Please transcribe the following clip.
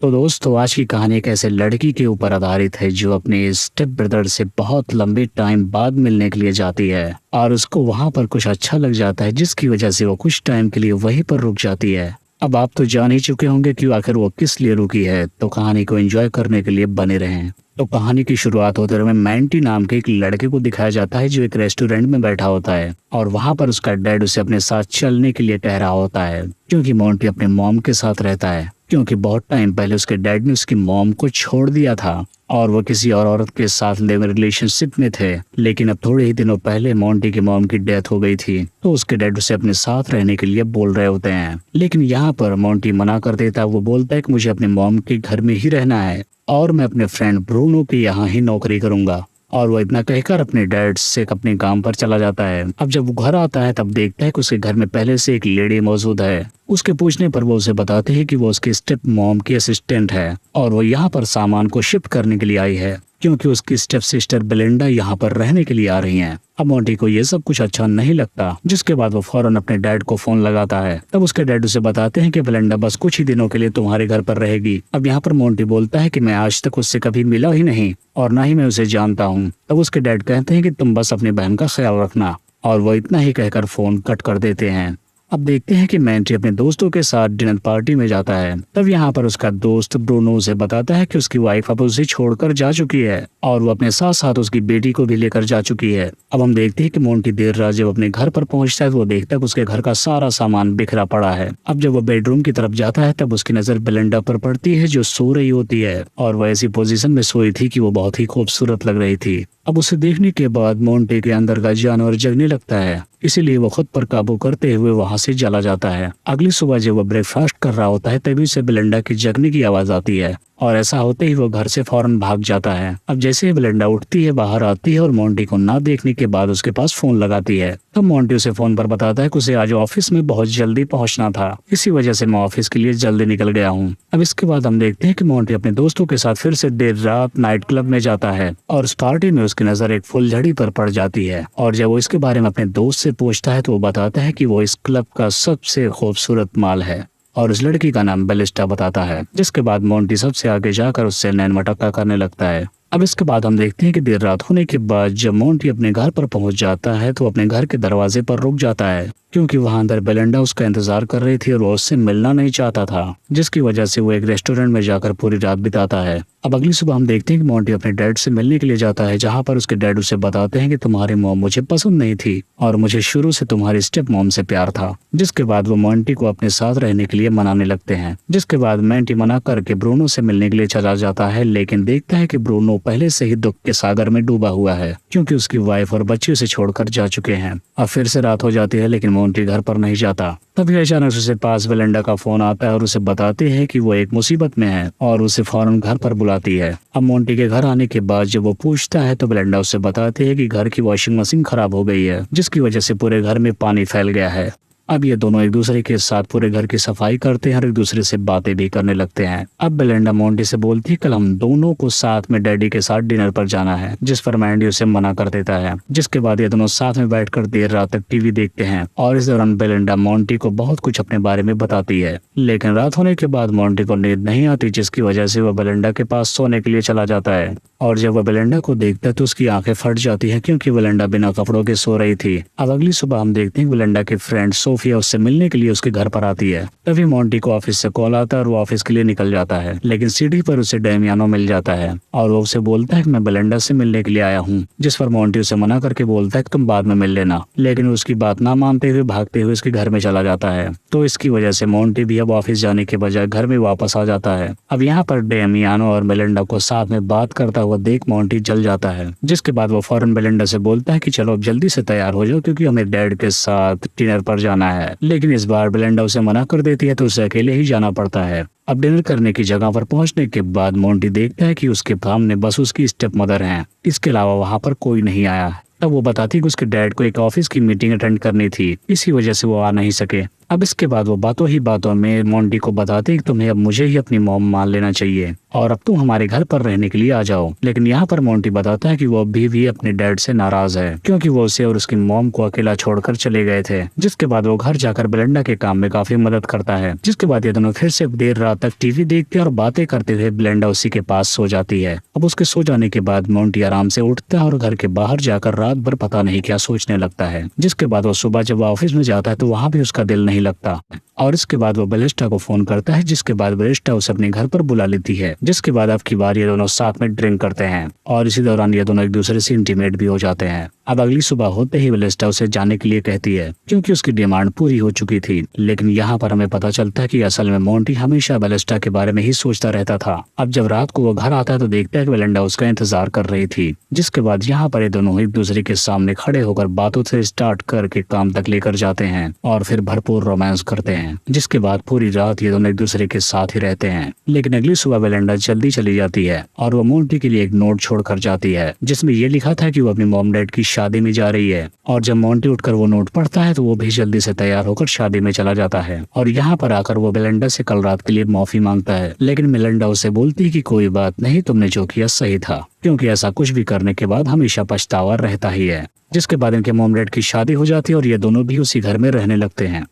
तो दोस्तों आज की कहानी एक ऐसे लड़की के ऊपर आधारित है जो अपने स्टेप ब्रदर से बहुत लंबे टाइम बाद मिलने के लिए जाती है और उसको वहां पर कुछ अच्छा लग जाता है जिसकी वजह से वो कुछ टाइम के लिए वहीं पर रुक जाती है। अब आप तो जान ही चुके होंगे कि आखिर वो किस लिए रुकी है, तो कहानी को एंजॉय करने के लिए बने रहें। तो कहानी की शुरुआत होते हुए मैंटी नाम के एक लड़के को दिखाया जाता है जो एक रेस्टोरेंट में बैठा होता है और वहां पर उसका डैड उसे अपने साथ चलने के लिए कह रहा होता है क्योंकि मोंटी अपने मॉम के साथ रहता है, क्योंकि बहुत टाइम पहले उसके डैड ने उसकी मॉम को छोड़ दिया था और वो किसी और औरत के साथ लिविंग रिलेशनशिप में थे। लेकिन अब थोड़े ही दिनों पहले मोंटी की मॉम की डेथ हो गई थी, तो उसके डैड उसे अपने साथ रहने के लिए बोल रहे होते हैं। लेकिन यहाँ पर मोंटी मना कर देता है। वो बोलता है कि मुझे अपने मॉम के घर में ही रहना है और मैं अपने फ्रेंड ब्रूनो के यहाँ ही नौकरी करूंगा। और वो इतना कहकर अपने डैड से अपने काम पर चला जाता है। अब जब वो घर आता है तब देखता है कि उसके घर में पहले से एक लेडी मौजूद है। उसके पूछने पर वो उसे बताते हैं कि वो उसके स्टेप मॉम की असिस्टेंट है और वो यहाँ पर सामान को शिफ्ट करने के लिए आई है क्योंकि उसकी स्टेप सिस्टर बेलिंडा यहाँ पर रहने के लिए आ रही हैं। अब मोंटी को ये सब कुछ अच्छा नहीं लगता, जिसके बाद वो फौरन अपने डैड को फोन लगाता है। तब उसके डैड उसे बताते हैं कि बेलिंडा बस कुछ ही दिनों के लिए तुम्हारे घर पर रहेगी। अब यहाँ पर मोंटी बोलता है कि मैं आज तक उससे कभी मिला ही नहीं और ना ही मैं उसे जानता हूँ। तब उसके डैड कहते हैं कि तुम बस अपनी बहन का ख्याल रखना, और वो इतना ही कहकर फोन कट कर देते हैं। अब देखते हैं कि मैंटी अपने दोस्तों के साथ डिनर पार्टी में जाता है। तब यहाँ पर उसका दोस्त ब्रूनो उसे बताता है कि उसकी वाइफ अब उसे छोड़कर जा चुकी है और वो अपने साथ साथ उसकी बेटी को भी लेकर जा चुकी है। अब हम देखते हैं कि मोंटी देर रात जब अपने घर पर पहुंचता है तो वो देखता है कि उसके घर का सारा सामान बिखरा पड़ा है। अब जब वो बेडरूम की तरफ जाता है तब उसकी नजर बेलिंडा पर पड़ती है जो सो रही होती है और वह ऐसी पोजीशन में सोई थी कि वो बहुत ही खूबसूरत लग रही थी। अब उसे देखने के बाद मोंटी के अंदर का जानवर जगने लगता है, इसीलिए वो खुद पर काबू करते हुए वहां से चला जाता है। अगली सुबह जब वो ब्रेकफास्ट कर रहा होता है तभी उसे बेलिंडा की जगने की आवाज आती है और ऐसा होते ही वो घर से फौरन भाग जाता है। अब जैसे ही बेलिंडा उठती है, बाहर आती है और मोंटी को ना देखने के बाद उसके पास फोन लगाती है। तब मोंटी उसे फोन पर बताता है कि उसे आज ऑफिस में बहुत जल्दी पहुंचना था, इसी वजह से मैं ऑफिस के लिए जल्दी निकल गया हूँ। अब इसके बाद हम देखते हैं कि मोंटी अपने दोस्तों के साथ फिर से देर रात नाइट क्लब में जाता है और उस पार्टी में उसकी नजर एक फुलझड़ी पर पड़ जाती है और जब वो इसके बारे में अपने दोस्त से पूछता है तो वो बताता है कि वो इस क्लब का सबसे खूबसूरत माल है और उस लड़की का नाम बेलिस्टा बताता है। जिसके बाद मोंटी सबसे आगे जाकर उससे नैन मटक्का करने लगता है। अब इसके बाद हम देखते हैं कि देर रात होने के बाद जब मोंटी अपने घर पर पहुंच जाता है तो अपने घर के दरवाजे पर रुक जाता है क्योंकि वहां अंदर बेलिंडा उसका इंतजार कर रही थी और वो उससे मिलना नहीं चाहता था, जिसकी वजह से वो एक रेस्टोरेंट में जाकर पूरी रात बिताता है। अब अगली सुबह हम देखते हैं कि मोंटी अपने डैड से मिलने के लिए जाता है, जहाँ पर उसके डैड उसे बताते हैं कि तुम्हारी मॉम मुझे पसंद नहीं थी और मुझे शुरू से तुम्हारी स्टेप मॉम से प्यार था। जिसके बाद वो मोंटी को अपने साथ रहने के लिए मनाने लगते हैं। जिसके बाद मोंटी मना करके ब्रूनो से मिलने के लिए चला जाता है, लेकिन देखता है कि ब्रूनो पहले से ही दुख के सागर में डूबा हुआ है क्योंकि उसकी वाइफ और बच्चे उसे छोड़कर जा चुके हैं। अब फिर से रात हो जाती है लेकिन मोंटी घर पर नहीं जाता। तभी अचानक उसे पास बेलिंडा का फोन आता है और उसे बताते हैं कि वो एक मुसीबत में है और उसे फौरन घर पर बुलाती है। अब मोंटी के घर आने के बाद जब वो पूछता है तो बेलिंडा उसे बताती है कि घर की वॉशिंग मशीन खराब हो गई है, जिसकी वजह से पूरे घर में पानी फैल गया है। अब ये दोनों एक दूसरे के साथ पूरे घर की सफाई करते हैं और एक दूसरे से बातें भी करने लगते हैं। अब बेलिंडा मोंटी से बोलती है कल हम दोनों को साथ में डैडी के साथ डिनर पर जाना है, जिस पर मोंटी उसे मना कर देता है। जिसके बाद ये दोनों साथ में बैठकर देर रात तक टीवी देखते हैं और इस दौरान बेलिंडा मोंटी को बहुत कुछ अपने बारे में बताती है। लेकिन रात होने के बाद मोंटी को नींद नहीं आती, जिसकी वजह से वह बेलिंडा के पास सोने के लिए चला जाता है और जब वह बेलिंडा को देखता है तो उसकी आंखें फट जाती है क्योंकि बेलिंडा बिना कपड़ों के सो रही थी। अब अगली सुबह हम देखते हैं बेलिंडा की फ्रेंड सोफिया उससे मिलने के लिए उसके घर पर आती है। तभी मोंटी को ऑफिस से कॉल आता है और वो ऑफिस के लिए निकल जाता है, लेकिन सीढ़ी पर उसे डेमियानो मिल जाता है और वो उसे बोलता है कि मैं बेलिंडा से मिलने के लिए आया हूँ। जिस पर मोंटी उसे मना करके बोलता है कि तुम बाद में मिल लेना, लेकिन उसकी बात ना मानते हुए भागते हुए उसके घर में चला जाता है। तो इसकी वजह से मोंटी भी अब ऑफिस जाने के बजाय घर में वापस आ जाता है। अब यहाँ पर डेमियानो और बेलिंडा को साथ में बात करता हुआ देख मोंटी जल जाता है। जिसके बाद वो फौरन बेलिंडा से बोलता है कि चलो अब जल्दी से तैयार हो जाओ क्योंकि हमें डैड के साथ डिनर पर जाना है। लेकिन इस बार बेलिंडा उसे मना कर देती है तो उसे अकेले ही जाना पड़ता है। अब डिनर करने की जगह पर पहुंचने के बाद मोंटी देखता है कि उसके सामने बस उसकी स्टेप मदर है, इसके अलावा वहां पर कोई नहीं आया है। तब वो बताती कि उसके डैड को एक ऑफिस की मीटिंग अटेंड करनी थी, इसी वजह से वो आ नहीं सके। अब इसके बाद वो बातों ही बातों में मोंटी को बताते कि तुम्हें अब मुझे ही अपनी मॉम मान लेना चाहिए और अब तुम हमारे घर पर रहने के लिए आ जाओ। लेकिन यहाँ पर मोंटी बताता है कि वो अभी भी अपने डैड से नाराज है क्योंकि वो उसे और उसकी मॉम को अकेला छोड़कर चले गए थे। जिसके बाद वो घर जाकर बेलिंडा के काम में काफी मदद करता है। जिसके बाद ये दोनों फिर से देर रात तक टीवी देखते और बातें करते हुए बेलिंडा उसी के पास सो जाती है। अब उसके सो जाने के बाद मोंटी आराम से उठता है और घर के बाहर जाकर रात भर पता नहीं क्या सोचने लगता है। जिसके बाद वो सुबह जब ऑफिस में जाता है तो वहाँ भी उसका दिल नहीं लगता और इसके बाद वो बेलिस्टा को फोन करता है। जिसके बाद बेलिस्टा उसे अपने घर पर बुला लेती है। जिसके बाद अब की बार ये दोनों साथ में ड्रिंक करते हैं और इसी दौरान ये दोनों एक दूसरे से इंटीमेट भी हो जाते हैं। अब अगली सुबह होते ही बेलिस्टा उसे जाने के लिए कहती है क्योंकि उसकी डिमांड पूरी हो चुकी थी। लेकिन यहाँ पर हमें पता चलता है कि असल में मोंटी हमेशा बेलिस्टा के बारे में ही सोचता रहता था। अब जब रात को वो घर आता है तो देखता है कि बेलिंडा उसका इंतजार कर रही थी। जिसके बाद यहाँ पर ये दोनों एक दूसरे के सामने खड़े होकर बातों से स्टार्ट करके काम तक लेकर जाते हैं और फिर भरपूर रोमांस करते हैं। जिसके बाद पूरी रात ये दोनों एक दूसरे के साथ ही रहते हैं। लेकिन अगली सुबह बेलिंडा जल्दी चली जाती है और वो मोंटी के लिए एक नोट छोड़कर जाती है जिसमें ये लिखा था कि वो अपनी मॉम डैड की शादी में जा रही है। और जब मोंटी उठकर वो नोट पढ़ता है तो वो भी जल्दी से तैयार होकर शादी में चला जाता है और यहाँ पर आकर वो बेलिंडा से कल रात के लिए माफी मांगता है। लेकिन बेलिंडा उसे बोलती है कि कोई बात नहीं, तुमने जो किया सही था क्योंकि ऐसा कुछ भी करने के बाद हमेशा पछतावा रहता ही है। जिसके बाद इनके मॉम डैड की शादी हो जाती है और ये दोनों भी उसी घर में रहने लगते हैं।